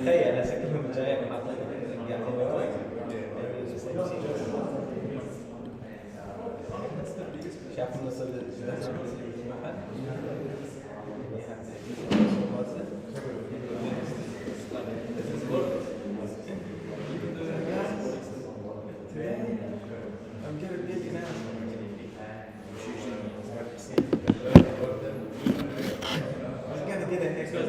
تخيل انا شكلهم جاي حاطين قاعدين شاف النص المحل I'm getting big now. I'm gonna get an extra.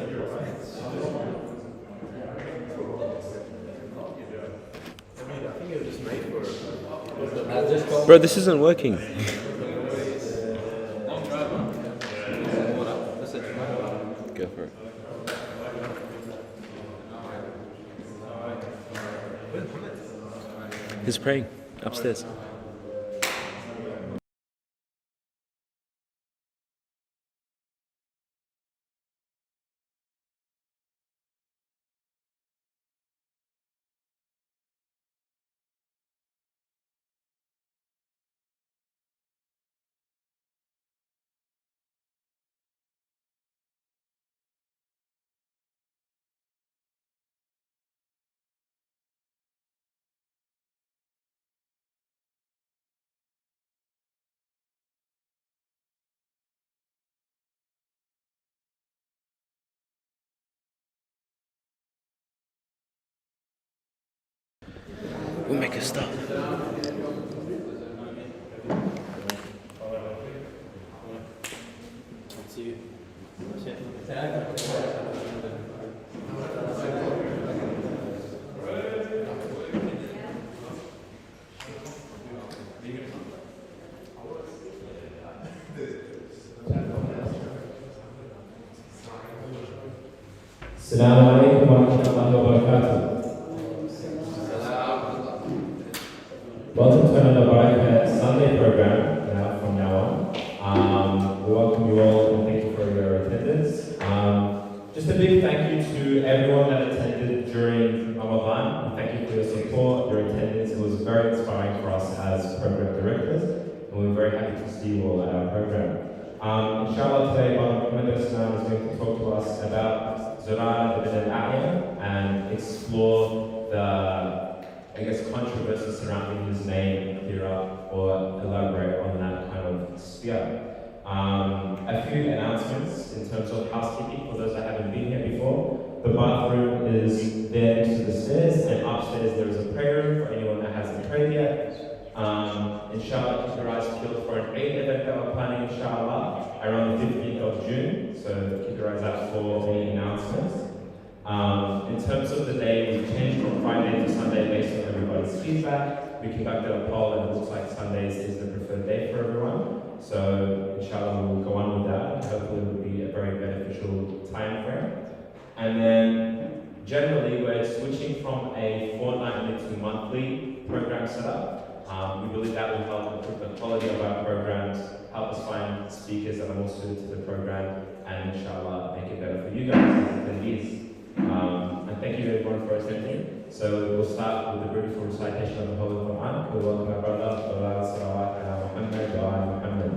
Bro, this isn't working. Go for it. He's praying upstairs. We'll make a start. Assalamu alaikum wa rahmatullahi wa barakatuh. Welcome to another Barakah Sunday program from now on. We welcome you all and thank you for your attendance. Just a big thank you to everyone that attended during Ramadan. Thank you for your support, your attendance. It was very inspiring for us as program directors, and we're very happy to see you all at our program. Inshallah today, Muhammad is going to talk to us about Zurarah ibn al-A'yam and explore the controversy surrounding his name, Hira, or elaborate on that kind of sphere. A few announcements in terms of housekeeping for those that haven't been here before. The bathroom is there next to the stairs, and upstairs there is a prayer room for anyone that hasn't prayed yet. Inshallah, keep your eyes peeled for an Eid event that we're planning, inshallah, around the 15th of June. So keep your eyes out for any announcements. In terms of the day, we changed from Friday to Sunday based on everybody's feedback. We conducted a poll and it looks like Sundays is the preferred day for everyone. So inshallah we'll go on with that. Hopefully it will be a very beneficial time frame. And then generally we're switching from a fortnightly to monthly program setup. We believe that will help improve the quality of our programs, help us find speakers that are more suited to the program, and inshallah make it better for you guys as it is. And thank you everyone for attending. So we'll start with a beautiful recitation of the Holy Quran. We welcome our brother, Salawat ala Muhammad wa ala Muhammad.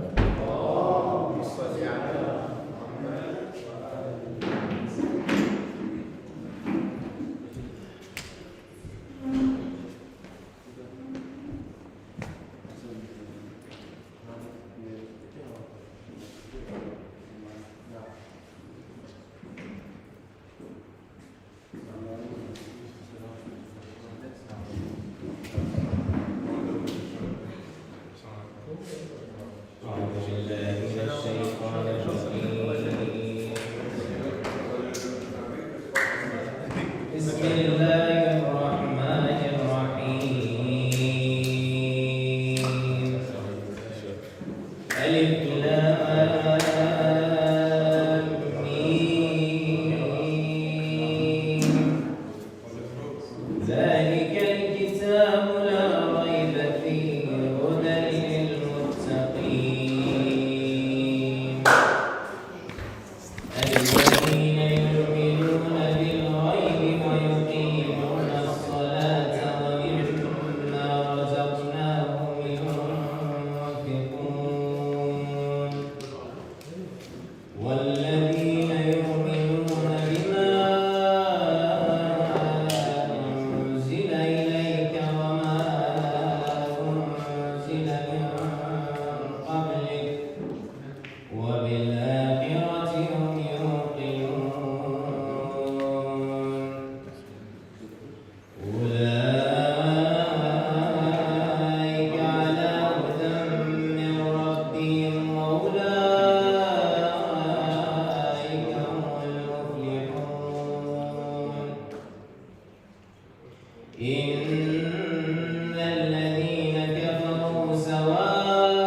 إن الذين كفروا سواء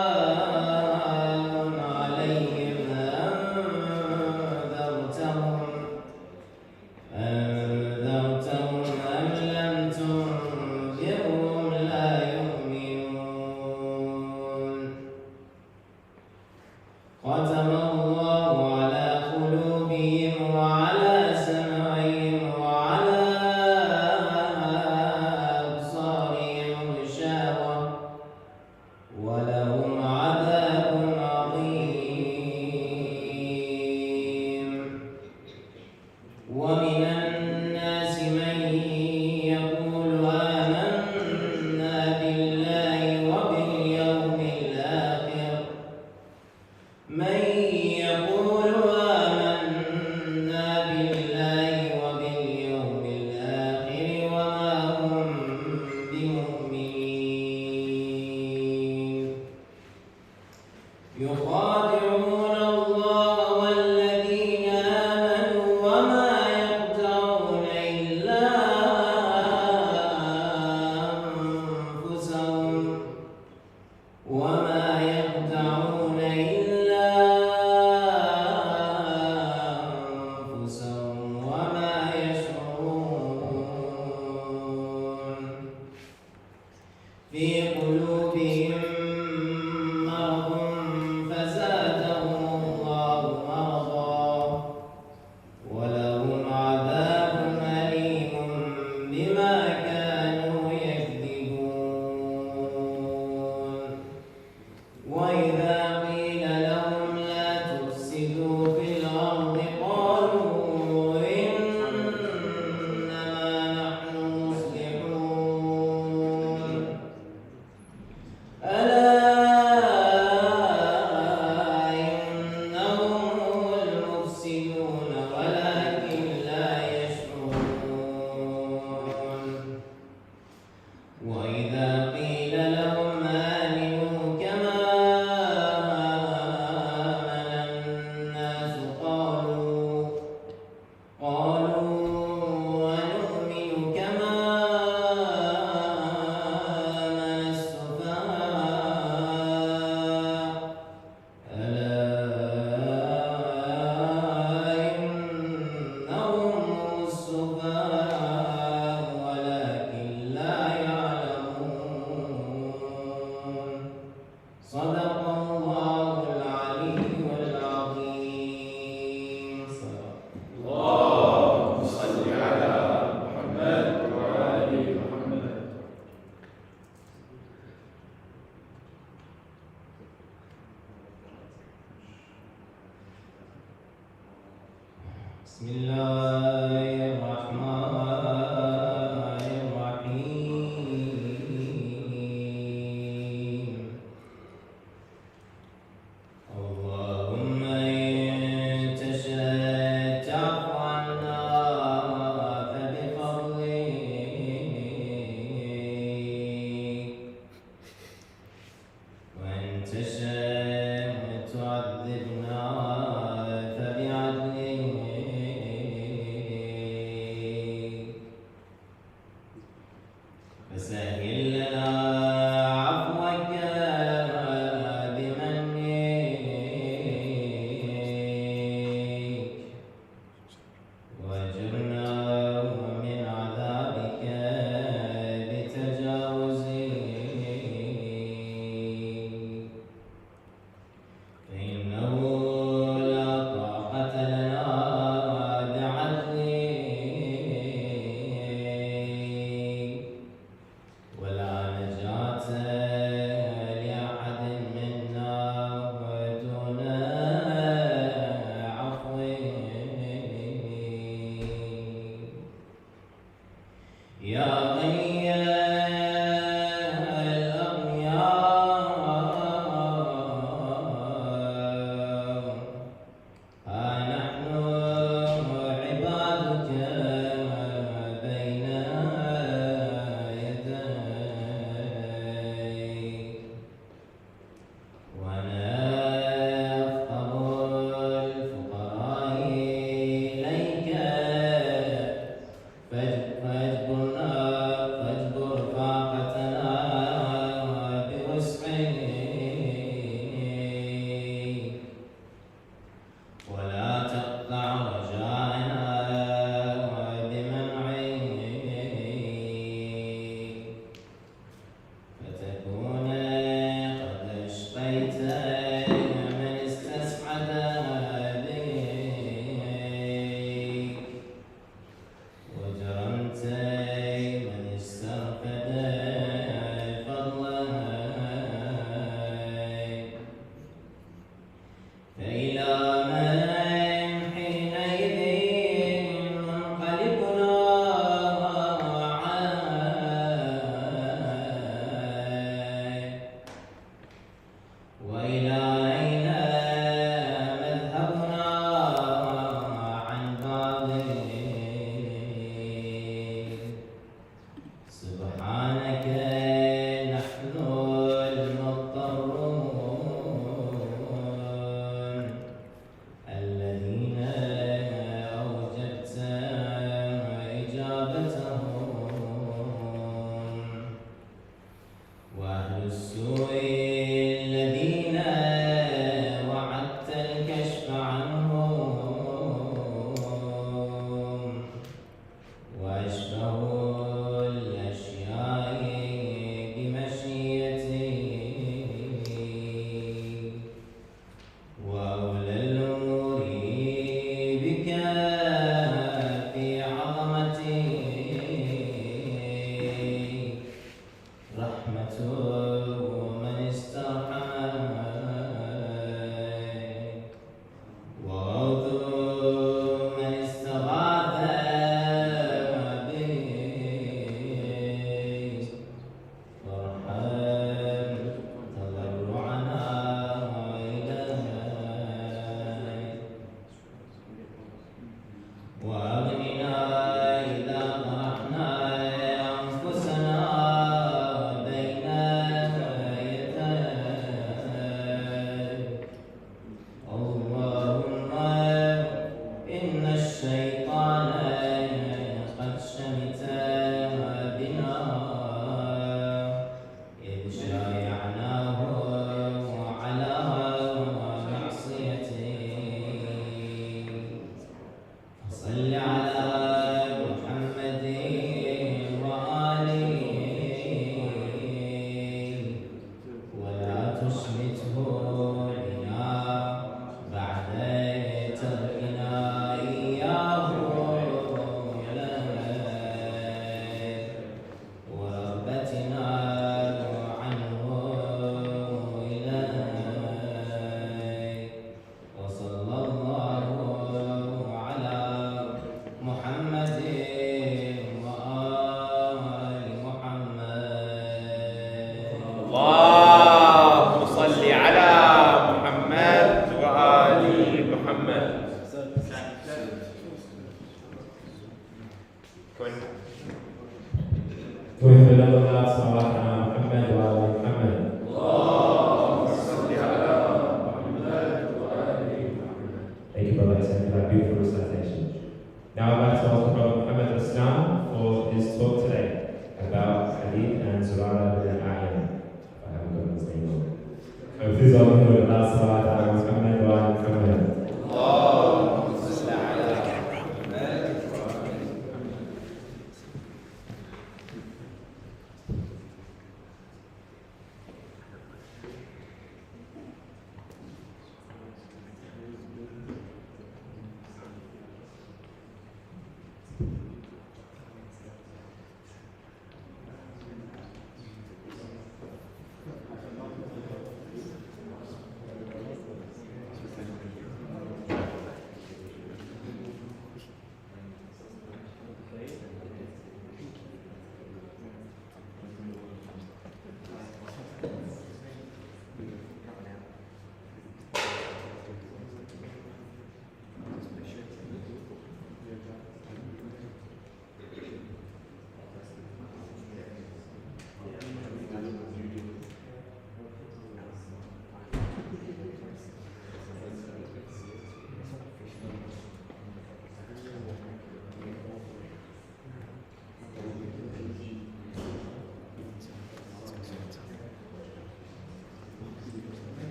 عليهم أنذرتهم أم لم تنذرهم لا يؤمنون ختم الله على قلوبهم وعلى سمعهم وعلى أبصارهم غشاوة ولهم عذاب عظيم ومن الناس من يقول آمنا بالله وباليوم الآخر وما هم بمؤمنين يخادعون الله والذين آمنوا وما يخدعون إلا أنفسهم وما يخدعون إلا أنفسهم وما يشعرون في قلوبهم مرض فزادهم الله مرضا ولهم عذاب أليم بما كانوا يكذبون وإذا قيل لهم لا تفسدوا في الأرض قالوا إنما نحن مصلحون ألا إنهم هم المفسدون ولكن لا يشعرون وإذا قيل لهم آمنوا كما آمن الناس قالوا ونؤمن كما آمن السفهاء ألا إنهم هم السفهاء ولكن لا يعلمون صدق الله العلي العظيم بسم الله الرحمن الرحيم اللهم إن تشاء تعف عنا فبفضلك وإن تشاء تعذبنا فبعدلك فسهل لنا عفوك بمنك واجرنا من عذابك بتجاوزك فإنه لا طاقة لنا بعدلك ولا نجاة لأحد منا دون عفوك يا غني الأغنياء ها نحن عبادك بين يديك ونفقر الفقراء إليك فاجبرنا Thank you, Brother Hussein, for that beautiful recitation. Now I'd like to welcome Brother Muhammad Islam for his talk today about Hadith and Zurarah bin A'yan. I haven't got his name wrong. Please welcome to Allah Subhanahu wa ta'ala Muhammad wa ali Muhammad.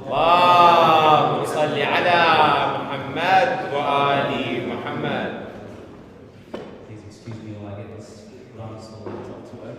اللهم صل على محمد وآل محمد. Please excuse me while I get this dinosaur laptop to work.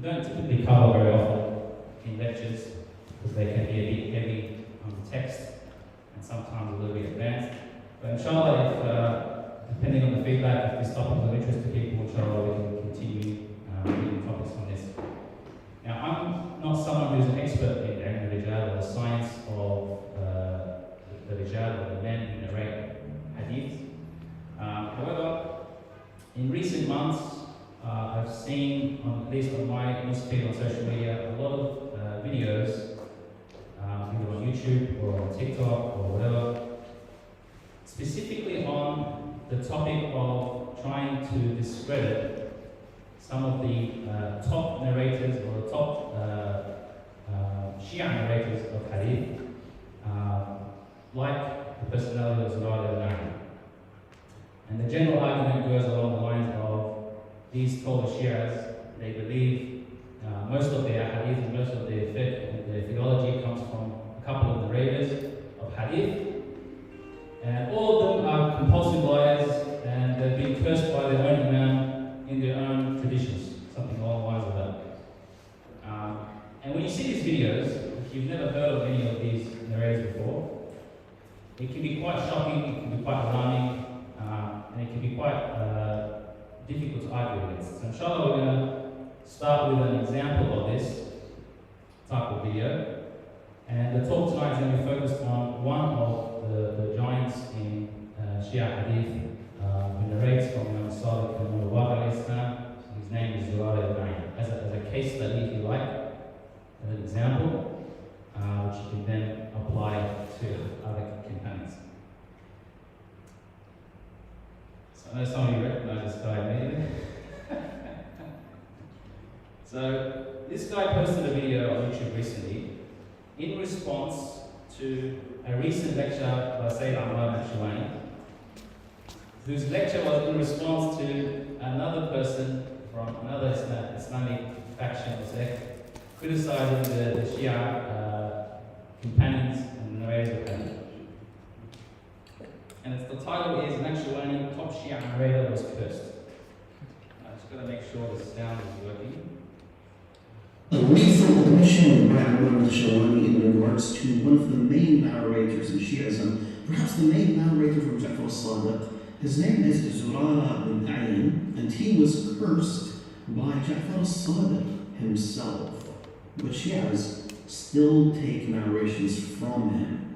we don't typically cover very often in lectures because they can be a bit heavy on the text and sometimes a little bit advanced. But inshallah, depending on the feedback, if this topic is of interest to people, inshallah, we can continue reading topics on this. Now, I'm not someone who's an expert in ilm al-rijal or the science of the rijal or the men who narrate hadith. However, in recent months, I've seen, at least on my newsfeed on social media, a lot of videos, either on YouTube or on TikTok or whatever, specifically on the topic of trying to discredit some of the top narrators or the top Shi'a narrators of hadith, like the personality of Zurarah. And the general argument goes along the lines of these taller Shi'as, they believe most of their hadith and most of their fiqh and their theology comes from a couple of narrators of hadith. And all of them are compulsive liars and they've been cursed by their own imam in their own traditions, something along the lines of that. And when you see these videos, if you've never heard of any of these narrators before, it can be quite shocking, it can be quite alarming, and it can be quite difficult to argue against. So inshallah we're going to start with an example of this type of video. And the talk tonight is going to be focused on one of the giants in Shia Hadith who narrates from Imam Sadiq and Barakah Islam. His name is Zurarah as a case study, if you like, as an example, which you can then apply to other companions. So I know some of you recognize this guy immediately. So this guy posted a video on YouTube recently in response to a recent lecture by Sayyid Ammar al-Shawani, whose lecture was in response to another person from another Islamic faction or sect criticizing the Shia companions and narrators of hadith. And the title is Al-Shawani, top Shia narrator was cursed. I just got to make sure the sound is working. A recent admission by Imam al-Shawani in regards to one of the main narrators in Shi'ism, perhaps the main narrator from Ja'far al-Sadiq. His name is Zurarah bin Ayn, and he was cursed by Ja'far al-Sadiq himself. But Shi'as still take narrations from him.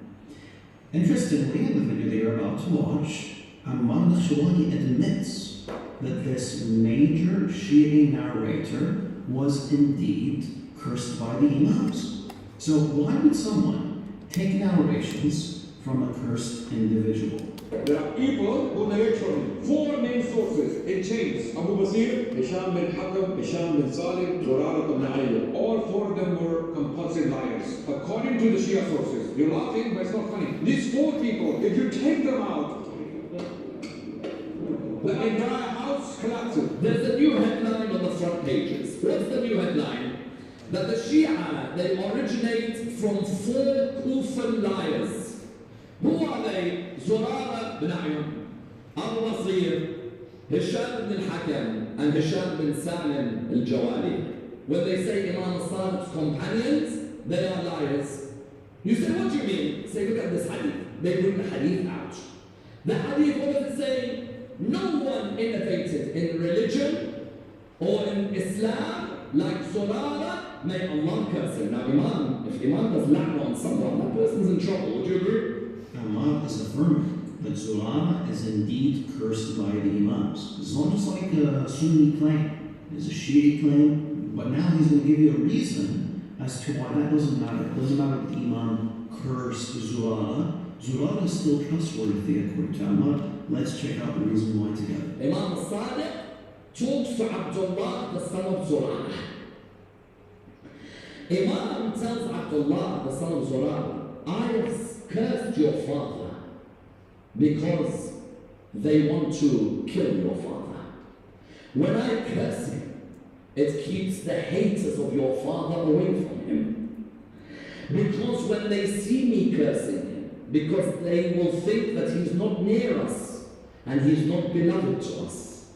Interestingly, in the video they are about to watch, Imam al-Shawani admits that this major Shi'i narrator was indeed cursed by the Imams. So why would someone take narrations from a cursed individual? There are people who narrate from four main sources in chains. Abu Basir, Hisham bin Hakam, Hisham bin Salih, Zurarah bin Ayyub. All four of them were compulsive liars. According to the Shia sources. You're laughing, but it's not funny. These four people, if you take them out, the entire house collapses. There's a new headline on the front pages. What's the new headline? That the Shia, they originate from four Kufan liars. Who are they? Zurarah bin Ayyub, Abu Basir, Hisham bin Hakam, and Hisham bin Salim al-Jawali. When they say Imam al-Sadiq's companions, they are liars. You say, what do you mean? Say, look at this hadith. They bring the hadith out. The hadith, what does it say? No one innovated in religion or in Islam like Zurarah. May Allah curse him. Now, if Imam does la'na on someone, that person's in trouble. Would you agree? Imam is affirming that Zurarah is indeed cursed by the Imams. It's not just like a Sunni claim, it's a Shi'i claim, but now he's going to give you a reason as to why that doesn't matter. It doesn't matter that the Imam cursed Zurarah. Zurarah is still trustworthy according to Ammar. Let's check out the reason why together. Imam al-Sadiq talks to Abdullah, the son of Zurarah. Imam tells Abdullah, the son of Zurarah, I have cursed your father because they want to kill your father. When I curse him, it keeps the haters of your father away from him. Because when they see me cursing him, because they will think that he's not near us and he's not beloved to us.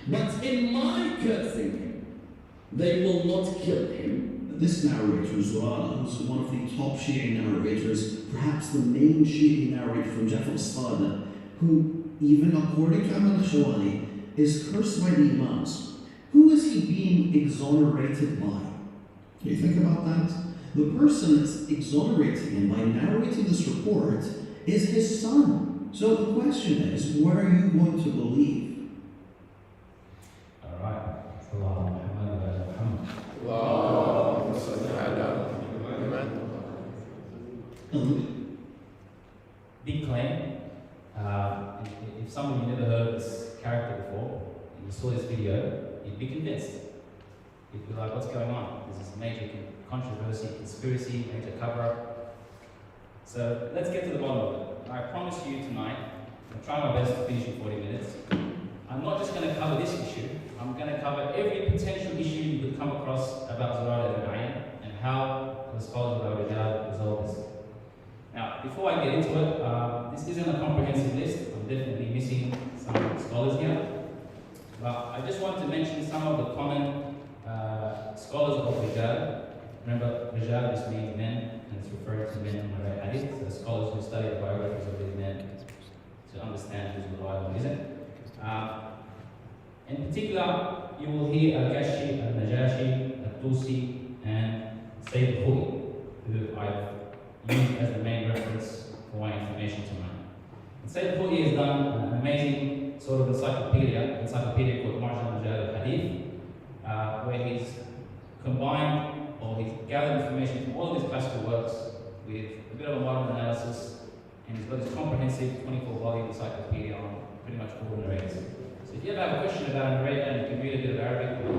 But in my cursing him, they will not kill him. This narrator, Zurarah, who's one of the top Shi'i narrators, perhaps the main Shi'i narrator from Ja'far al-Sadiq, who, even according to Ahmad al-Shawani, is cursed by the Imams. Who is he being exonerated by? Can you think about that? The person that's exonerating him by narrating this report is his son. So the question is, what are you going to believe? All right. Allahumma Muhammad wa Muhammad. اللهم صل على محمد. Big claim. If somebody never heard of this character before, and you saw this video, you'd be convinced. You'd be like, what's going on? There's this major controversy, conspiracy, major cover-up. So let's get to the bottom of it. I promise you tonight, I'll try my best to finish in 40 minutes. I'm not just going to cover this issue, I'm going to cover every potential issue you could come across about Zurarah ibn Ayyan and how the scholars of Al-Rijal resolve this. Now, before I get into it, this isn't a comprehensive list. I'm definitely missing some scholars here. But I just want to mention some of the common scholars of Rijal. Remember, Rijal just means men, and it's referring to men in the Hadith. So scholars who study the biographies of these men to understand who's reliable and isn't. In particular, you will hear Al-Gashi, Al-Najashi, Al-Tusi, and Sayyid Khuli, who I've used as the main reference for my information tonight. And Sayyid Khuli has done an amazing sort of encyclopedia called Marjan Rijal al-Hadith, where he's combined or he's gathered information from all of his classical works with a bit of a modern analysis, and he's got this comprehensive 24-volume encyclopedia on pretty much all the narrators. So if you ever have a question about a narrator and you can read a bit of Arabic or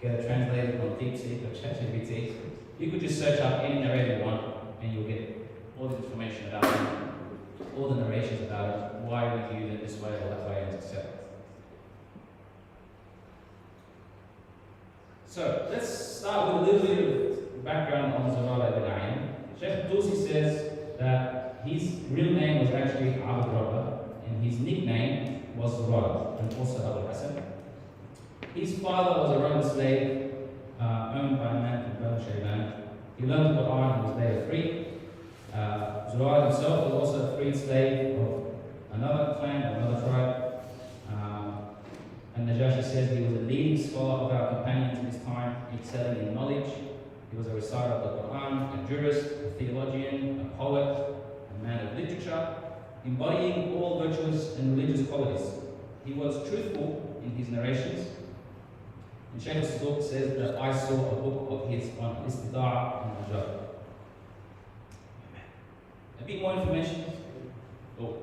get it translated on DeepSeek or ChatGPT, you could just search up any narrator you want and you'll get all the information about it, all the narrations about it, why we view it this way or that way, and etc. So let's start with a little bit of background on Zurarah ibn Ayyan. Sheikh Tusi says that his real name was actually Abu Rabah, and his nickname was Zurarah, and also Abu Hassan. His father was a Roman slave owned by a man from Banu Shayban. He learned the Quran and was later free. Zurarah himself was also a freed slave of another clan, another tribe. And Najashi says he was a leading scholar of our companions in his time, excelling in knowledge. He was a reciter of the Quran, a jurist, a theologian, a poet, a man of literature, embodying all virtuous and religious qualities. He was truthful in his narrations. And Shaykh al-Saduq says that I saw a book of his on Istida'a and Najab. A bit more information. Oh.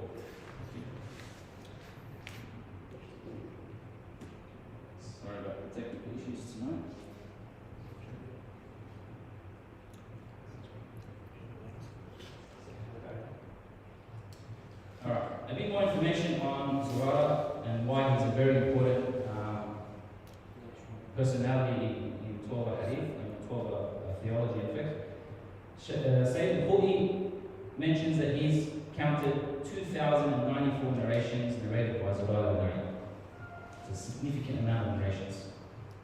Sorry about the technical issues tonight. Alright, a bit more information on Zurarah and why he's a very important personality in 12 Hadith and 12 theology in fact. Sayyid Khuli mentions that he's counted 2,094 narrations narrated by Zurarah ibn Ayyan. It's a significant amount of narrations.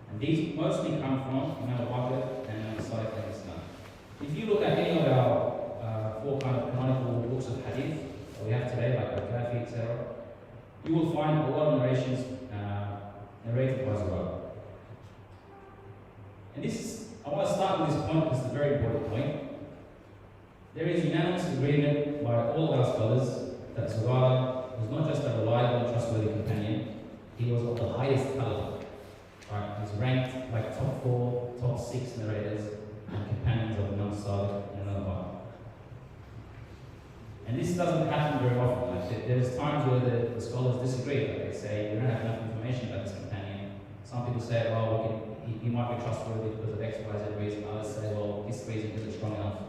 And these mostly come from Imam al-Baqir and Imam al-Sadiq and Islam. If you look at any of our four kind of canonical books of Hadith that we have today, like Al-Kafi, etc., you will find a lot of narrations narrated by Zurarah. And this, I want to start with this point because it's a very important point. There is unanimous agreement by all of our scholars that Zurarah was not just a reliable and trustworthy companion, he was of the highest caliber. Right? He's ranked like top 4, top 6 narrators and companions of Imam Sadiq and another one. And this doesn't happen very often. Like, there's times where the scholars disagree. Like they say, we don't have enough information about this companion. Some people say, well, he might be trustworthy because of X, Y, Z reason. Others say, well, this reason isn't strong enough.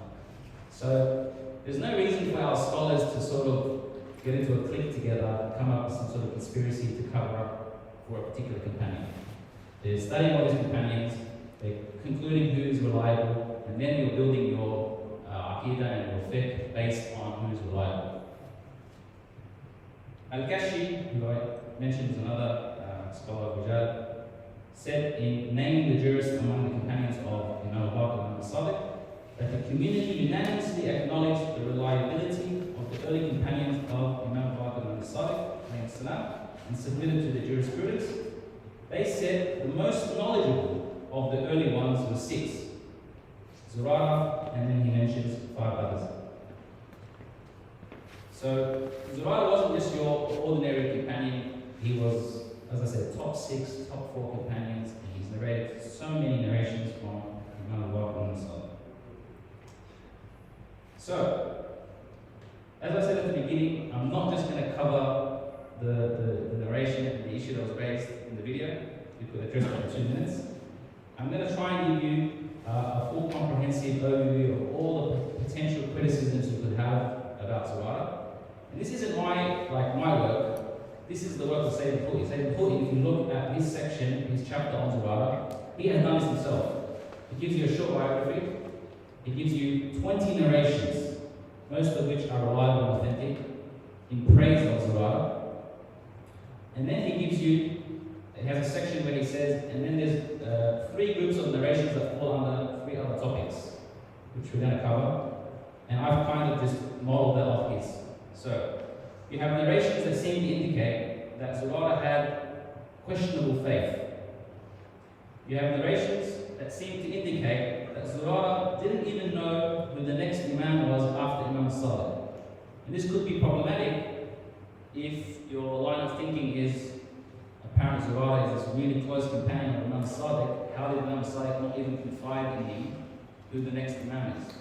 So there's no reason for our scholars to sort of get into a clique together, come up with some sort of conspiracy to cover up for a particular companion. They're studying all these companions, they're concluding who is reliable, and then you're building your aqidah and your fiqh based on who is reliable. Al-Gashi, who I mentioned is another scholar of Rijal, said in naming the jurist among the companions of Imam al-Baqir and al-Sadiq that the community unanimously acknowledged the reliability of the early companions of Imam al-Baqir and al-Sadiq and submitted to the jurisprudence. They said the most knowledgeable of the early ones were 6. Zurarah, and then he mentions 5 others. So Zurarah wasn't just your ordinary companion. He was, as I said, top 6, top 4 companions, and he's narrated so many narrations from Imam al-Baqir and al-Sadiq. So, as I said at the beginning, I'm not just going to cover the narration and the issue that was raised in the video. We could address it in 2 minutes. I'm going to try and give you a full comprehensive overview of all the potential criticisms you could have about Zurarah. And this isn't my work. This is the work of Sayyid al-Khouti. Sayyid al-Khouti, if you look at his section, his chapter on Zurarah, he has done this himself. He gives you a short biography. He gives you 20 narrations, most of which are reliable and authentic, in praise of Zurarah. And then he gives you, he has a section where he says, and then there's 3 groups of narrations that fall under 3 other topics, which we're going to cover. And I've kind of just modeled that off his. So, you have narrations that seem to indicate that Zurarah had questionable faith. You have narrations that seem to indicate that Zurarah didn't even know who the next Imam was after Imam al-Sadiq. And this could be problematic if your line of thinking is apparently Zurarah is this really close companion of Imam al-Sadiq. How did Imam al-Sadiq not even confide in him who the next Imam is?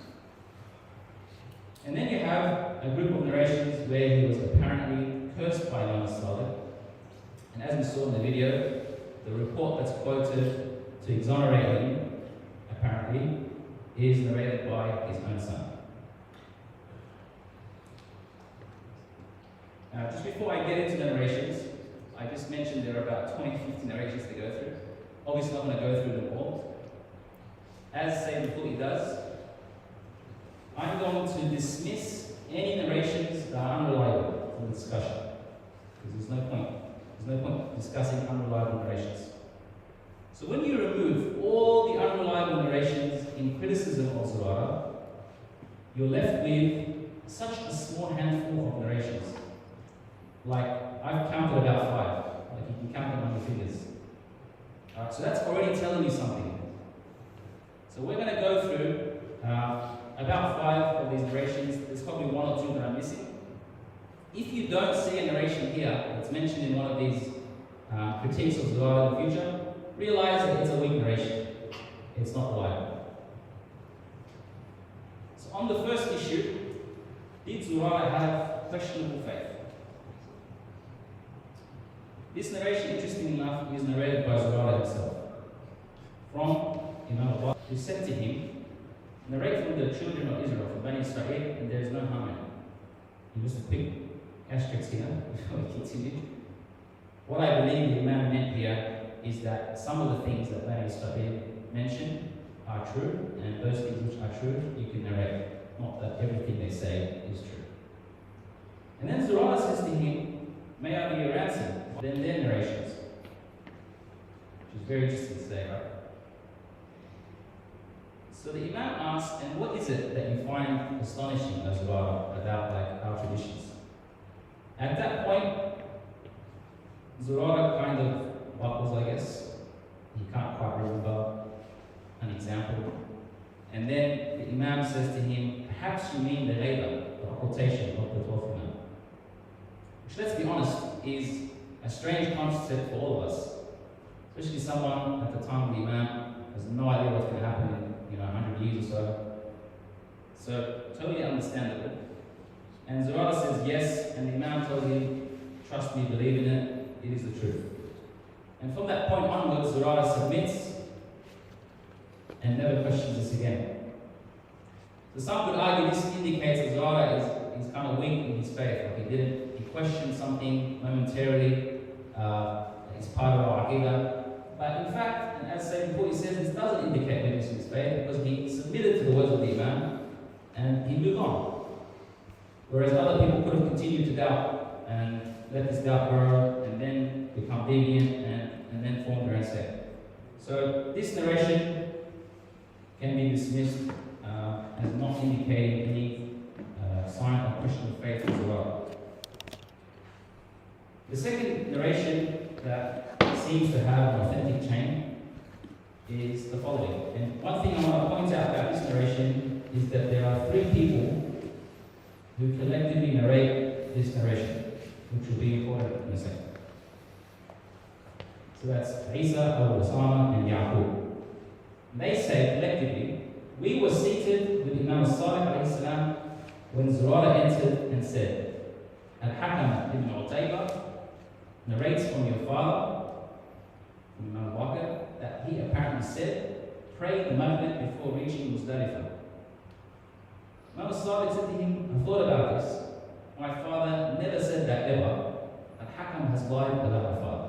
And then you have a group of narrations where he was apparently cursed by Imam al-Sadiq. And as we saw in the video, the report that's quoted to exonerate him, apparently, is narrated by his own son. Now, just before I get into the narrations, I just mentioned there are about 20-50 narrations to go through. Obviously, I'm not going to go through them all. As Sayyid al-Khouti does, I'm going to dismiss any narrations that are unreliable from the discussion, because there's no point. There's no point discussing unreliable narrations. So when you remove all the unreliable narrations in criticism of Zurarah, you're left with such a small handful of narrations. Like, I've counted about 5. Like, you can count them on your fingers. So that's already telling you something. So we're going to go through about 5 of these narrations. There's probably 1 or 2 that I'm missing. If you don't see a narration here that's mentioned in one of these critiques of Zurarah in the future, realize that it's a weak narration. It's not reliable. So on the first issue, did Zurarah have questionable faith? This narration, interestingly enough, is narrated by Zurarah himself. From Imam al-Baqir, who said to him, narrate from the children of Israel, from Bani Israel, and there is no harm in it. And just a quick asterisk here, before we continue. What I believe the Imam meant here is that some of the things that Bani Israel mentioned are true, and those things which are true, you can narrate. Not that everything they say is true. And then Zurarah says to him, may I be your ransom? Then their narrations. Which is very interesting to say, right? So the Imam asks, and what is it that you find astonishing, as Zurarah, about our traditions? At that point, Zurarah kind of buckles, I guess. He can't quite remember an example. And then the Imam says to him, perhaps you mean the ghayba, the occultation of the 12th Imam. Which, let's be honest, is a strange concept for all of us. Especially someone at the time of the Imam has no idea what's going to happen in 100 years or so. So, totally understandable. And Zurarah says yes, and the Imam told him, trust me, believe in it, it is the truth. And from that point onwards, Zurarah submits and never questions this again. So some could argue this indicates that Zurarah is kind of weak in his faith. Like he questioned something momentarily, it's part of our aqidah. But in fact, and as Sayyid al-Khouti says, this doesn't indicate weakness in his faith because he submitted to the words of the Imam and he moved on. Whereas other people could have continued to doubt and let this doubt grow and then become deviant and then form their own sect. So this narration can be dismissed as not indicating any sign of Christian faith as well. The second narration that seems to have an authentic chain is the following. And one thing I want to point out about this narration is that there are three people who collectively narrate this narration, which will be important in a second. So that's Isa, Osama, and Yaqub. They say collectively, we were seated with Imam Salih alayhi salam when Zurarah entered and said, Al-Hakam ibn Utaybah narrates from your father, from Imam Barakah, that he apparently said, pray the Maghrib before reaching Muzdalifah. Imam Salih said to him, I thought about this. My father never said that ever. Al-Hakam has lied about my father.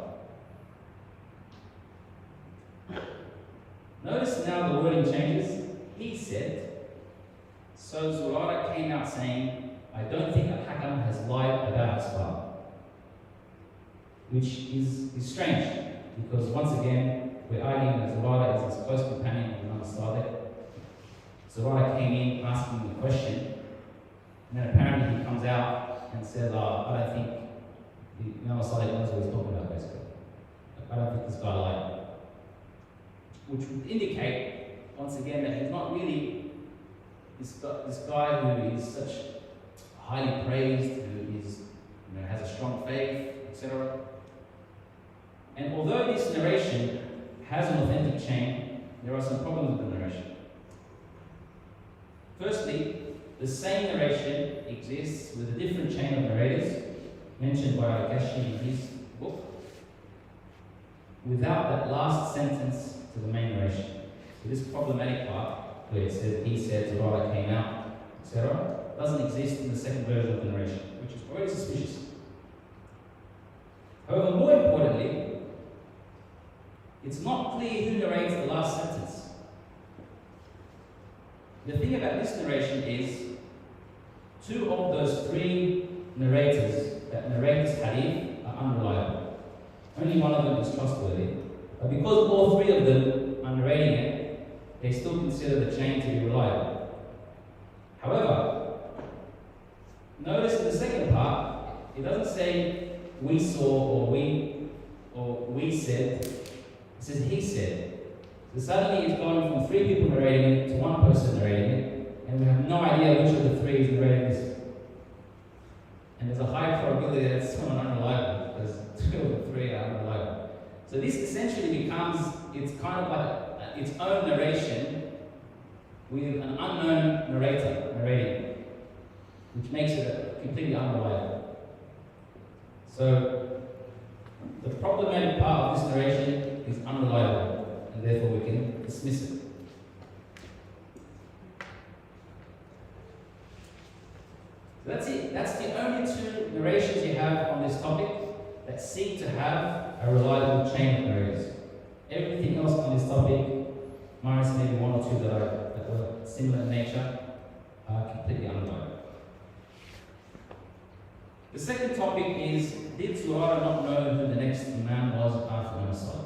Notice now the wording changes. He said, so Zurarah came out saying, I don't think Al-Hakam has lied about his father. Which is strange, because once again, we're arguing that Zurarah is his close companion of Imam Salih. Zurarah came in asking the question, and then apparently he comes out and says, I don't think Imam Salih knows what he's talking about, basically. I don't think this guy lied. Which would indicate, once again, that he's not really this guy who is such highly praised, who is, has a strong faith, etc. And although this narration has an authentic chain, there are some problems with the narration. Firstly, the same narration exists with a different chain of narrators mentioned by Al-Kashi in his book, without that last sentence to the main narration. So this problematic part, where it says he said, Zurarah came out, etc., doesn't exist in the second version of the narration, which is already suspicious. However, more importantly, it's not clear who narrates the last sentence. The thing about this narration is, two of those three narrators that narrate this hadith are unreliable. Only one of them is trustworthy. But because all three of them are narrating it, they still consider the chain to be reliable. However, notice in the second part, it doesn't say we saw or we said, it says he said. So suddenly it's going from three people narrating it to one person narrating it, and we have no idea which of the three is narrating this. And there's a high probability that it's someone unreliable, because two of the three are unreliable. So this essentially becomes, it's kind of like its own narration with an unknown narrator narrating it, which makes it completely unreliable. So the problematic part of this narration is unreliable, and therefore we can dismiss it. So that's it. That's the only two narrations you have on this topic that seem to have a reliable chain of narrators. Everything else on this topic, minus maybe one or two that were similar in nature, are completely unreliable. The second topic is, did Zurarah not know who the next Imam was after Imam Salih?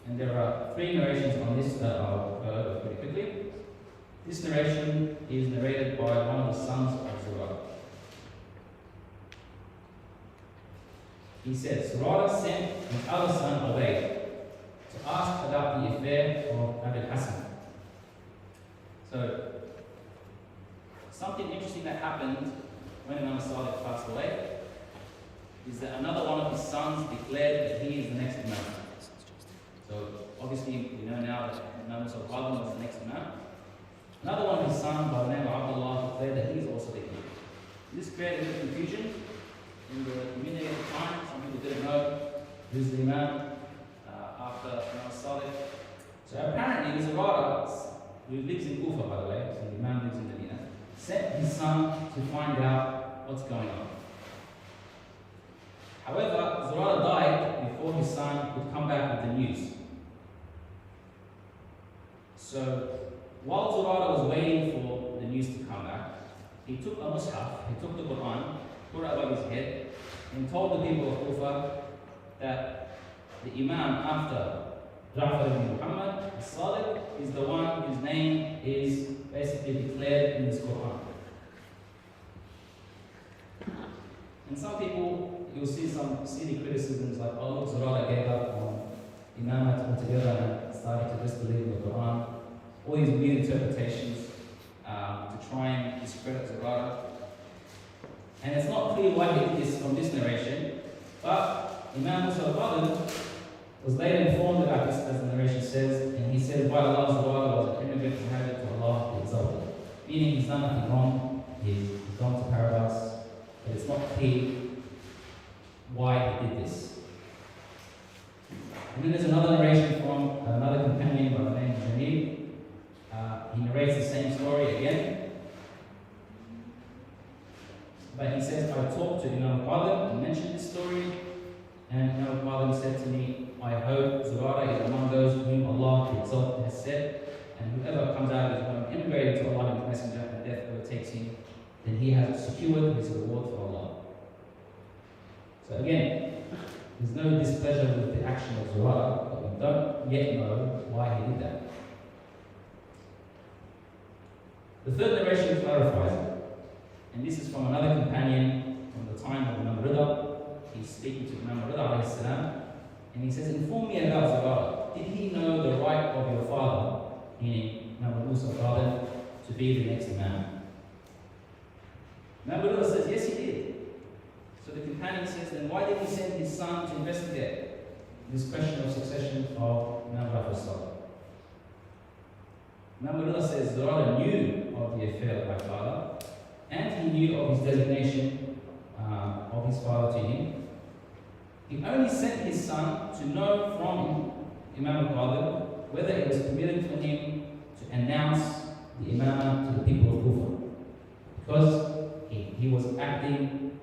And there are three narrations on this that I'll go over pretty quickly. This narration is narrated by one of the sons of Zurarah. He says, Zurarah sent his other son away to ask about the affair of Abu Hassan. So, something interesting that happened when Imam Salih passed away is that another one of his sons declared that he is the next Imam. So, obviously, we know now that Imam Salih was the next Imam. Another one of his sons, by the name of Abdullah, declared that he is also the Imam. This created a bit of confusion in the community at the time. Some people didn't know who's the Imam after Imam Salih. So apparently Zurarah, who lives in Kufa by the way, so the Imam lives in Medina, sent his son to find out what's going on. However, Zurarah died before his son could come back with the news. So while Zurarah was waiting for the news to come back, he took a mushaf, he took the Quran, put it above his head, and told the people of Kufa that the Imam after Ja'far ibn Muhammad, al-Sadiq, is the one whose name is basically declared in this Quran. And some people, you'll see some silly criticisms like, oh, look, Zurarah gave up on Imamate altogether and started to disbelieve in the Quran. All these weird interpretations to try and discredit Zurarah. And it's not clear why he did this from this narration, but Imam Musa al-Qadr was later informed about this, as the narration says, and he said, by Allah, Zurarah was a immigrant from heaven to Allah, the Exalted. Meaning he's done nothing wrong, he's gone to paradise, but it's not clear why he did this. And then there's another narration from another companion by the name of Shi'i. He narrates the same story again. But he says, I talked to Imam Qadim and mentioned this story, and Imam Qadim said to me, I hope Zurarah is among those whom Allah the Exalted has said, and whoever comes out of his home immigrating to Allah and the Messenger and death overtakes him, then he has secured his reward for Allah. So again, there's no displeasure with the action of Zurarah, but we don't yet know why he did that. The third narration clarifies it, and this is from another companion from the time of Imam Rida. He's speaking to Imam Rida alayhi salam, and he says, inform me about Zurarah. Did he know the right of your father, meaning Imam Musa al-Qadr, to be the next Imam? Imam Rida says, yes, he did. So the companion says, then why did he send his son to investigate this question of succession of Imam Ja'far al-Sadiq? Imam Rida says, Zurarah knew of the affair of my father, and he knew of his designation of his father to him. He only sent his son to know from Imam al-Qadr whether it was permitted for him to announce the Imam to the people of Kufa, because he was acting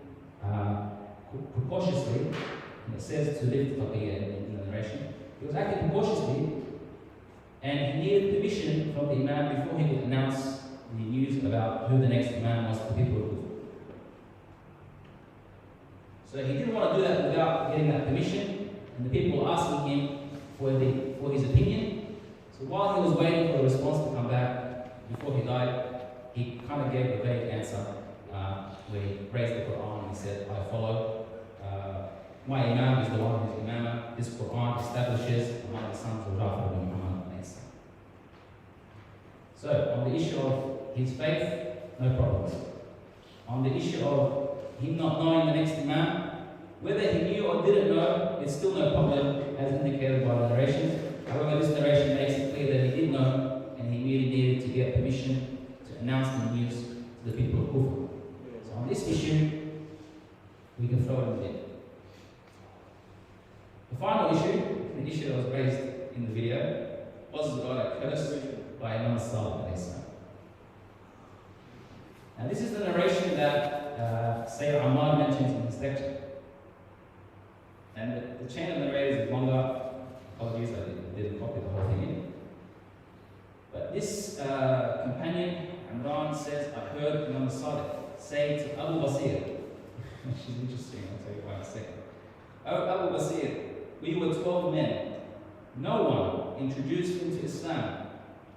precautiously, and it says to lift taqiyya in the narration. He was acting precautiously, and he needed permission from the Imam before he would announce the news about who the next Imam was to the people of Kufa. So he didn't want to do that without getting that permission, and the people were asking him for his opinion. So while he was waiting for the response to come back before he died, he kind of gave a vague answer where he praised the Quran and he said, I follow. My Imam is the one who's Imam. This Quran establishes among the sons of Ja'far ibn Muhammad. So on the issue of his faith, no problems. On the issue of him not knowing the next Imam, whether he knew or didn't know, it's still no problem, as indicated by the narrations. However, this narration makes it clear that he did know, and he really needed to get permission to announce the news to the people of Kufa. So on this issue, we can throw it in the bin. The final issue, the issue that was raised in the video, was Zurarah cursed by Imam Sadiq. Now this is the narration that Sayyid Ammar mentions in his lecture. And the chain of narrators is longer. Apologies, I didn't copy the whole thing in. But this companion, Imran, says, I heard Imam Sadiq say to Abu Basir, which is interesting, I'll tell you why in a second. Oh, Abu Basir, we were 12 men. No one introduced into Islam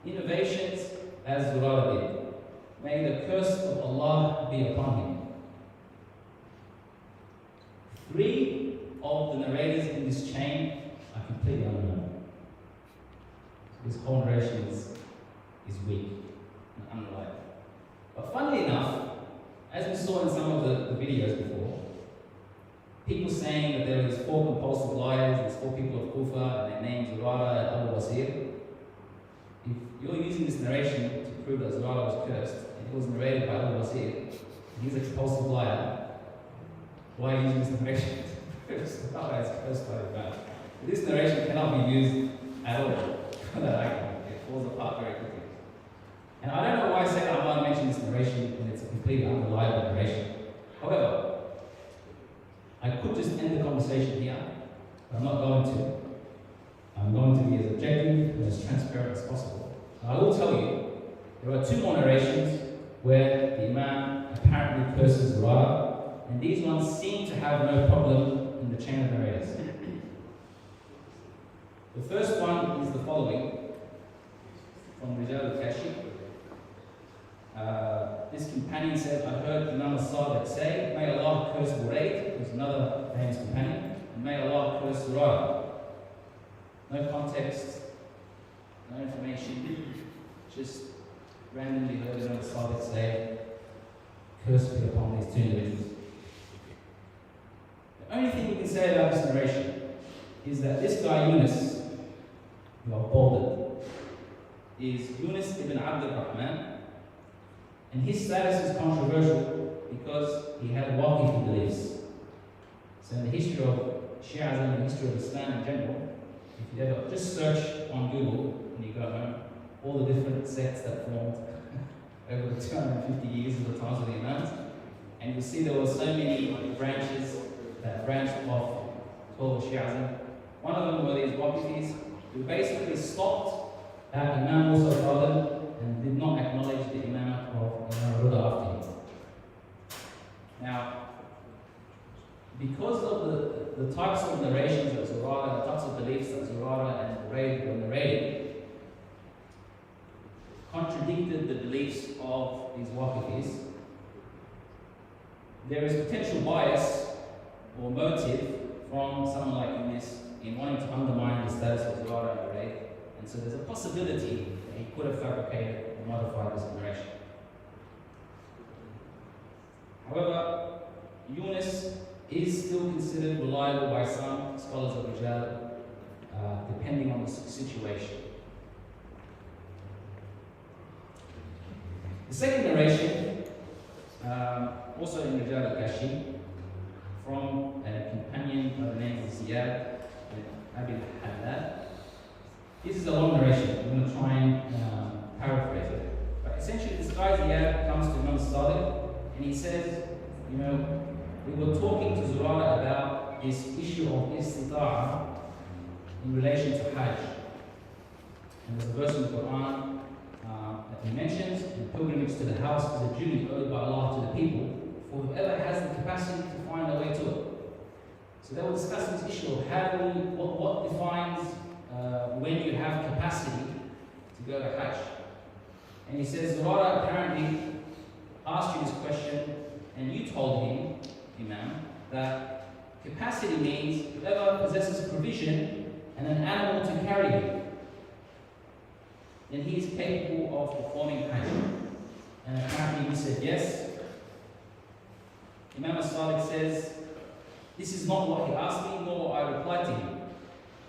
innovations as Zurarah did. May the curse of Allah be upon him. 3 of the narrators in this chain are completely unknown. So this whole narration is weak and unreliable. But funnily enough, as we saw in some of the videos before, people saying that there was 4 compulsive liars, there's 4 people of Kufa, and their names Zurarah and Abu Basir. If you're using this narration to prove that Zurarah was cursed, and it was narrated by Abu Basir, and he's a compulsive liar, why are you using this narration to prove Zurarah is cursed by the God? This narration cannot be used at all for that argument. It falls apart very quickly. And I don't know why Sayyid Ammar mentioned this narration when it's a completely unreliable narration. However, I could just end the conversation here, but I'm not going to. I'm going to be as objective and as transparent as possible. And I will tell you, there are 2 more narrations where the Imam apparently curses Zurarah, and these ones seem to have no problem in the chain of narrators. The first one is the following from Rijal al-Kashi. This companion said, I heard Imam al-Sadiq say, may Allah curse Burayd, who's another famous companion, and may Allah curse Zurarah. No context, no information, just randomly heard Imam al-Sadiq say, curse be upon these two individuals. The only thing we can say about this narration is that this guy Yunus, who I've bolded, is Yunus ibn Abd al-Rahman, and his status is controversial because he had Waqifi beliefs. So in the history of Shi'ism and the history of Islam in general, if you ever just search on Google when you go home, all the different sects that formed over the 250 years of the times of the Imams, and you'll see there were so many branches that branched off called Shi'ism. One of them were these Waqifis, who basically stopped at Imam Musa al-Qadr and did not acknowledge the Imam of Imam Rida after him. Now, because of the types of narrations of Zurarah, the types of beliefs that Zurarah and Burayd were narrating, contradicted the beliefs of these Waqifis, there is potential bias or motive from someone like Yunus in wanting to undermine the status of Zurarah and Burayd, and so there's a possibility that he could have fabricated or modified this narration. However, Yunus is still considered reliable by some scholars of Rijal, depending on the situation. The second narration, also in Rijal al-Kashi, from a companion by the name of Ziyad bin Abi al-Haddad. This is a long narration. I'm going to try and paraphrase it. But essentially, this guy Ziyad comes to Imam Sadiq and he says, you know, we were talking to Zurarah about this issue of istita'ah in relation to Hajj. And there's a verse in the Quran that he mentions, the pilgrimage to the house is a duty owed by Allah to the people, for whoever has the capacity to find a way to it. So they were discussing this issue of how do we, what defines when you have capacity to go to Hajj. And he says, Zurarah apparently asked you this question, and you told him, Imam, that capacity means whoever possesses provision and an animal to carry him, then he is capable of performing Hajj. And apparently he said yes. Imam al-Sadiq says, this is not what he asked me, nor I replied to him.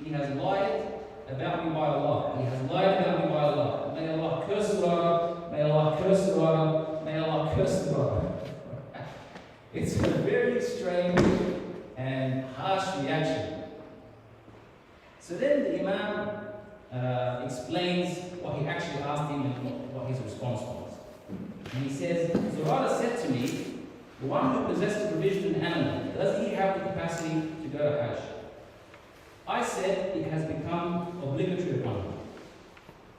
He has lied about me by Allah. He has lied about me by Allah. May Allah curse Zurarah, may Allah curse Zurarah, may Allah curse Zurarah. It's a very strange and harsh reaction. So then the Imam explains what he actually asked him and what his response was. And he says, Zurarah said to me, the one who possesses provision and animal, does he have the capacity to go to Hajj? I said it has become obligatory upon him.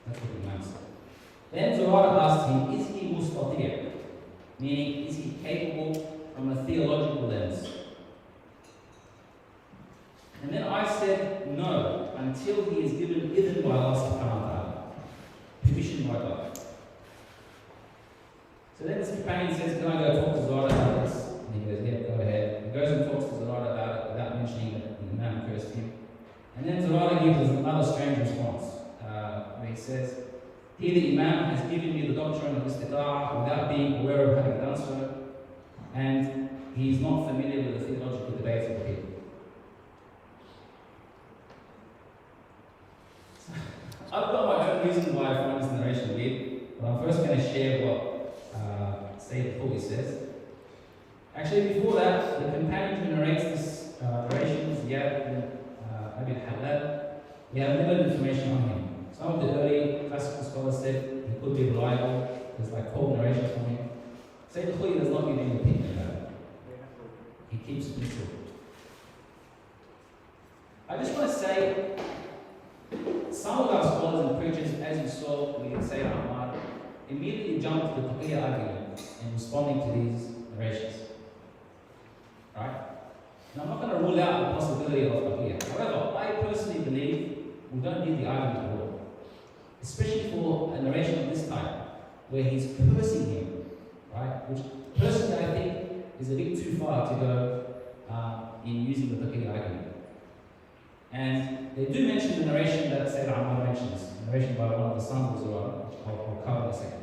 That's what the Imam said. Then Zurarah asked him, is he mustati'? Meaning, is he capable from a theological lens? And then I said, no, until he is given idhn by Allah subhanahu wa ta'ala, permission by God. So then this companion says, can I go talk to Zurarah about this? And he goes, yeah, go ahead. He goes and talks to Zurarah about it without mentioning that the Imam cursed him. And then Zurarah gives us another strange response, where he says, here the Imam has given me the doctrine of istita'ah without being aware of having done so, and he is not familiar with the theological debates of the people. I've got my own reasons why I find this narration weird, but I'm first going to share what Sayyid al-Khuli says. Actually, before that, the companion who narrates this narration, Ziyad bin Abi al-Haddad, we have limited information on him. Some of the early classical scholars said he could be reliable, there's like cold narrations from him. Sayyid al-Khuli does not give any opinion about it. He keeps it peaceful. I just want to say, some of our scholars and preachers, as you saw with Sayyid Ahmad, immediately jumped to the taqiyya argument in responding to these narrations. Right? And I'm not going to rule out the possibility of taqiyya. However, I personally believe we don't need the argument at all. Especially for a narration of this type, where he's cursing him, right? Which personally I think is a bit too far to go in using the taqiyya argument. And they do mention the narration that Sayyid Ammar mentions, the narration by one of the sons of Zurarah, which I'll cover in a second.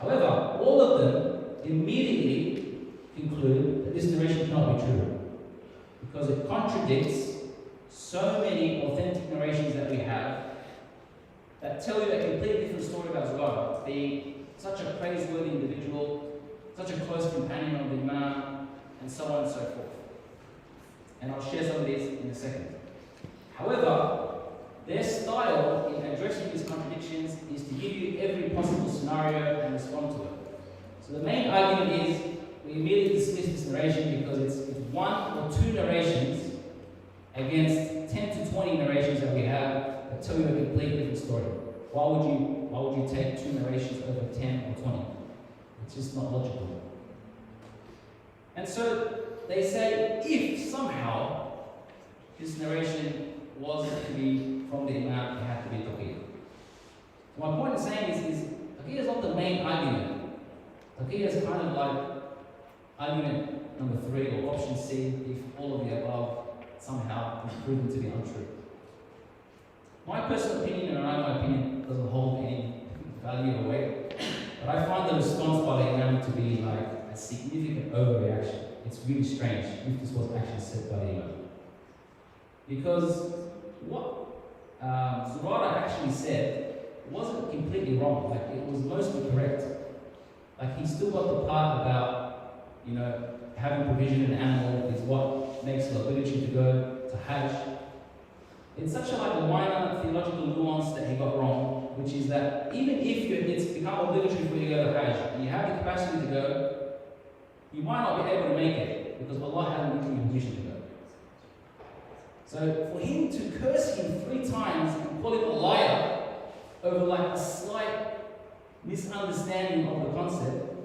However, all of them immediately conclude that this narration cannot be true, because it contradicts so many authentic narrations that we have that tell you a completely different story about Zurarah, being such a praiseworthy individual, such a close companion of the Imam, and so on and so forth. And I'll share some of these in a second. However, their style in addressing these contradictions is to give you every possible scenario and respond to it. So the main argument is, we immediately dismiss this narration because it's one or two narrations against 10 to 20 narrations that we have that tell you a completely different story. Why would you take two narrations over 10 or 20? It's just not logical. And so they say, if somehow this narration wasn't to be from the Imam, it had to be taqiyya. So my point in saying is taqiyya is not the main argument. Taqiyya is kind of like argument number 3 or option C if all of the above somehow is proven to be untrue. My personal opinion, and I know my opinion doesn't hold any value or weight, but I find the response by the Imam to be like a significant overreaction. It's really strange if this was actually said by the Imam. Because what Zurarah actually said wasn't completely wrong, like it was mostly correct. Like he still got the part about, you know, having provision in an animal is what makes the ability to go to Hajj. It's such a minor theological nuance that he got wrong, which is that even if it's become obligatory for you to go to Hajj and you have the capacity to go, you might not be able to make it because Allah hasn't given you permission to go. So for him to curse him 3 times and call him a liar over like a slight misunderstanding of the concept,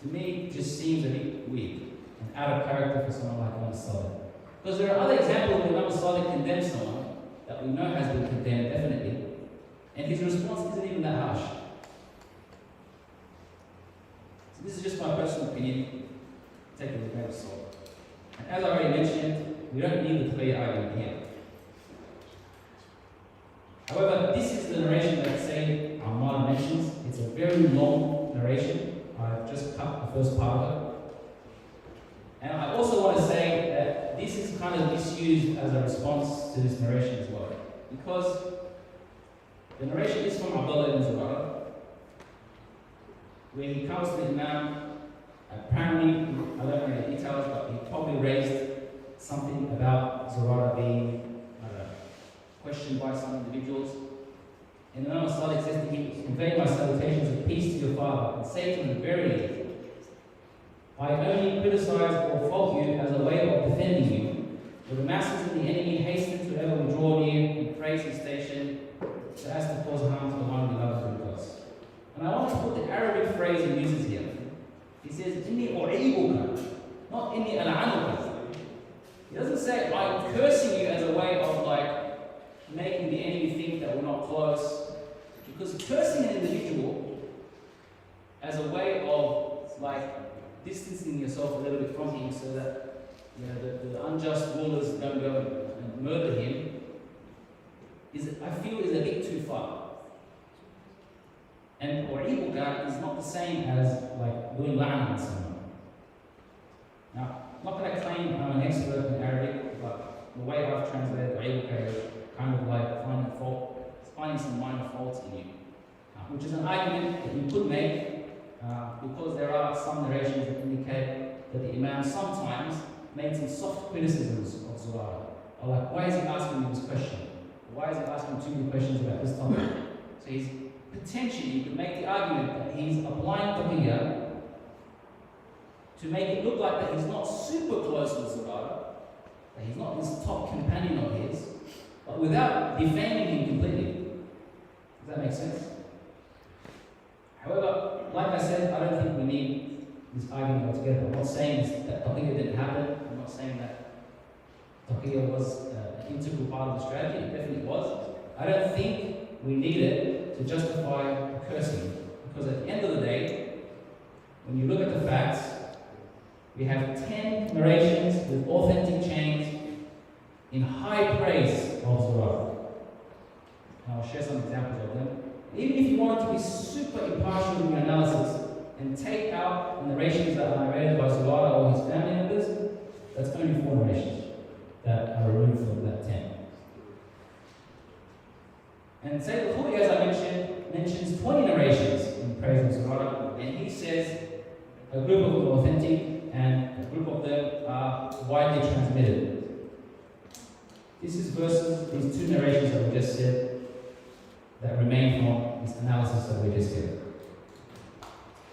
to me just seems a bit weird and out of character for someone like Imam Sadiq. Because there are other examples where Imam Sadiq condemns someone that we know has been condemned definitely, and his response isn't even that harsh. So this is just my personal opinion. Take it with a grain of salt. And as I already mentioned, we don't need the clear argument here. However, this is the narration that Sayyid Ammar mentions. It's a very long narration. I've just cut the first part of it. And I also want to say that this is kind of misused as a response to this narration as well. Because the narration is from Abdullah ibn Zurarah, where he comes to the Imam. Apparently, I don't know the details, but he probably raised something about Zurarah being questioned by some individuals. And Imam Sadiq says to him, "Convey my salutations of peace to your father, and say to him, verily, I only criticize or fault you as a way of defending you, for the masses of the enemy hasten to ever withdraw near and praise his station, so as to cause harm to the one who loves and does." And I want to put the Arabic phrase he uses here. He says, "Inni u'ibuka," not "Inni al'anuka." He doesn't say, "I'm cursing you" as a way of making the enemy think that we're not close. Because cursing an individual as a way of distancing yourself a little bit from him so that the unjust rulers don't go and murder him I feel is a bit too far. And u'ibuka is not the same as doing la'an on someone. Now, I'm not going to claim I'm an expert in Arabic, but the way I've translated u'ibuka is kind of finding some minor faults in you, which is an argument that you could make because there are some narrations that indicate that the Imam sometimes made some soft criticisms of Zurarah. Or why is he asking me this question? Why is he asking too many questions about this topic? So he's potentially, you could make the argument that he's applying taqiyya to make it look like that he's not super close with Zurarah, that he's not this top companion of his, but without defaming him completely. Does that make sense? However, like I said, I don't think we need this argument altogether. I'm not saying that taqiyya didn't happen. I'm not saying that taqiyya was an integral part of the strategy. It definitely was. I don't think we need it to justify cursing, because at the end of the day, when you look at the facts, we have 10 narrations with authentic chains in high praise of Zurarah. And I'll share some examples of them. Even if you want to be super impartial in your analysis and take out the narrations that are narrated by Zurarah or his family members, that's only 4 narrations that are removed from that 10. And Sayyid al-Khoury, as I mentions 20 narrations in praise of Zurarah, and he says a group of them are authentic and a group of them are widely transmitted. This is versus these 2 narrations that we just said that remain from this analysis that we just did.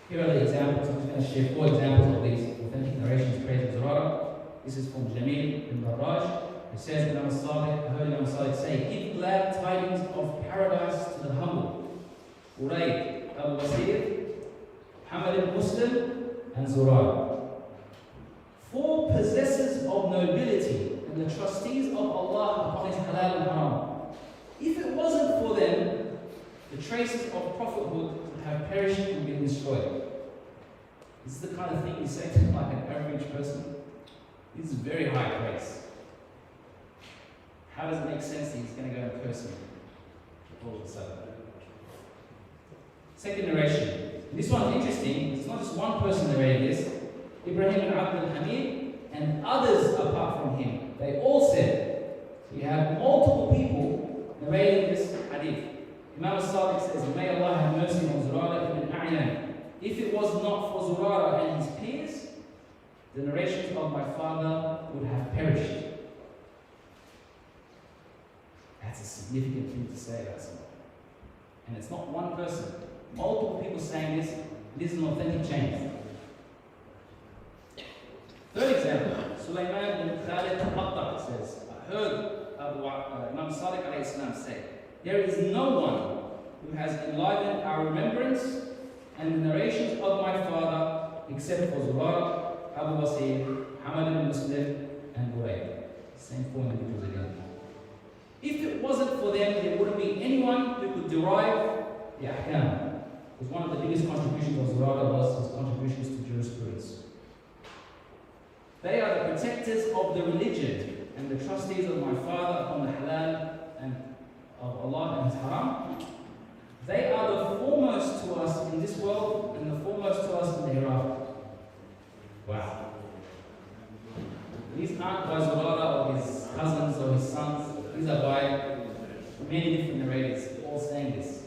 Here are the examples. I'm just going to share 4 examples of these authentic narrations praising Zurarah. This is from Jamil bin Barraj. It says, I heard Imam Sadiq say, give glad tidings of paradise to the humble. Urayd, Abu Basir, Hamad Muslim, and Zurarah. 4 possessors of nobility and the trustees of Allah upon his halal and haram. If it wasn't for them, the traces of prophethood would have perished and been destroyed. This is the kind of thing you say to like an average person. This is very high praise. How does it make sense that he's going to go and curse me all of a sudden? Second narration. This one's interesting. It's not just one person narrating this. Ibrahim bin Abdul Hamid and others apart from him. They all said. So you have multiple people narrating this hadith. Imam al-Sadiq says, may Allah have mercy on Zurarah ibn A'yan. If it was not for Zurarah and his peers, the narrations of my father would have perished. That's a significant thing to say about someone. And it's not one person. Multiple people saying this. This is an authentic chain. Third example, Sulaiman bin Khalid al-Qattar says, I heard Imam Sadiq alayhi salam say, there is no one who has enlivened our remembrance and the narrations of my father except for Zurarah, Abu Basir, Hamad bin Muslim, and Urayd. Same 4 individuals again. If it wasn't for them, there wouldn't be anyone who could derive the ahkam. Because one of the biggest contributions of Zurarah was his contributions to jurisprudence. They are the protectors of the religion and the trustees of my father upon the halal and of Allah and his haram. They are the foremost to us in this world and the foremost to us in the hereafter. Wow. These aren't by Zurarah or his cousins or his sons. These are by many different narrators, all saying this.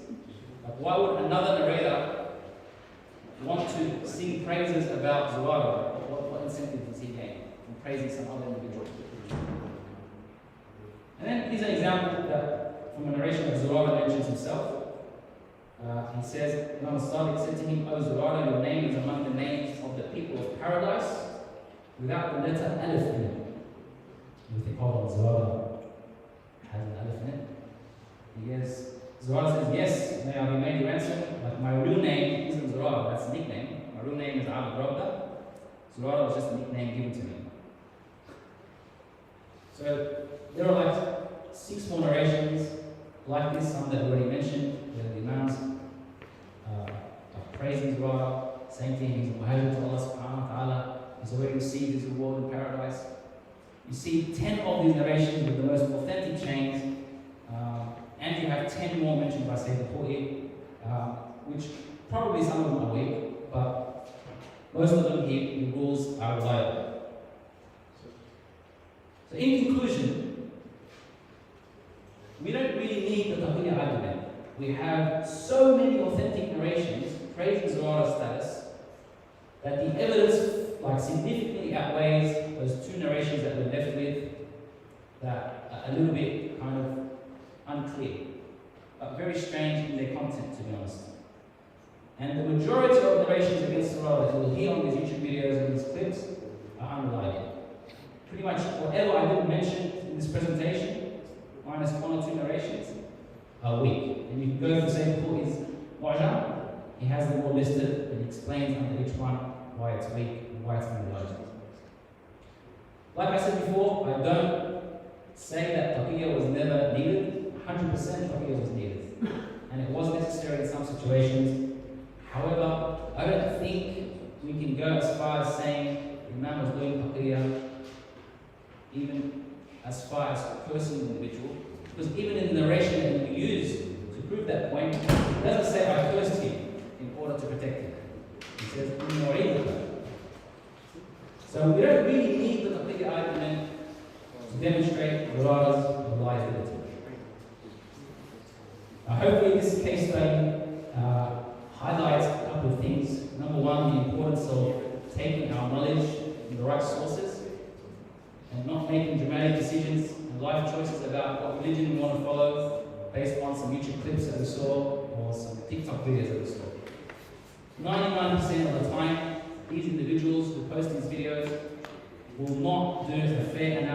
Like, why would another narrator want to sing praises about Zurarah? What incentive does he gain from praising some other individual? And then here's an example that from a narration that Zurarah mentions himself. He says, Imam Sadiq said to him, O Zurarah, your name is among the names of the people of paradise without the letter alif in it. You think, hold on, Zurarah has an alif in it? Yes. Zurarah says, yes, may I be made to ransom. Like, my real name isn't Zurarah, that's a nickname. My real name is Abu Rabda. Zurarah was just a nickname given to me. So there are like 6 more narrations like this, some that I already mentioned, where the Imams are praising Zurarah, saying to him, he's muhajir to Allah subhanahu wa ta'ala, he's already received his reward in paradise. You see 10 of these narrations with the most authentic chains, and you have 10 more mentioned by Sayyid al-Khoury, which probably some of them are weak, but most of them he rules are reliable. So in conclusion, we don't really need the taqiyya argument. We have so many authentic narrations praising Zurarah's status that the evidence like significantly outweighs those 2 narrations that we're left with that are a little bit kind of unclear, but very strange in their content, to be honest. And the majority of narrations against Zurarah that you'll hear on these YouTube videos and these clips are unreliable. Pretty much whatever I didn't mention in this presentation, minus 1 or 2 narrations, are weak. And you can go through Sayyid al-Khoury's Mu'jam, he has them all listed and he explains under each one why it's weak and why it's unreliable. Like I said before, I don't say that taqiyya was never needed. 100% taqiyya was needed. And it was necessary in some situations. However, I don't think we can go as far as saying the Imam was doing taqiyya even as far as a personal individual. Because even in the narration that we use to prove that point, it doesn't say I cursed him in order to protect him. It says, so we don't really need the taqiyya argument to demonstrate Zurarah's reliability. Hopefully this case study highlights a couple of things. Number one, the importance of taking our knowledge from the right sources and not making dramatic decisions and life choices about what religion we want to follow based on some YouTube clips that we saw or some TikTok videos that we saw. 99% of the time, these individuals who post these videos will not do a fair analysis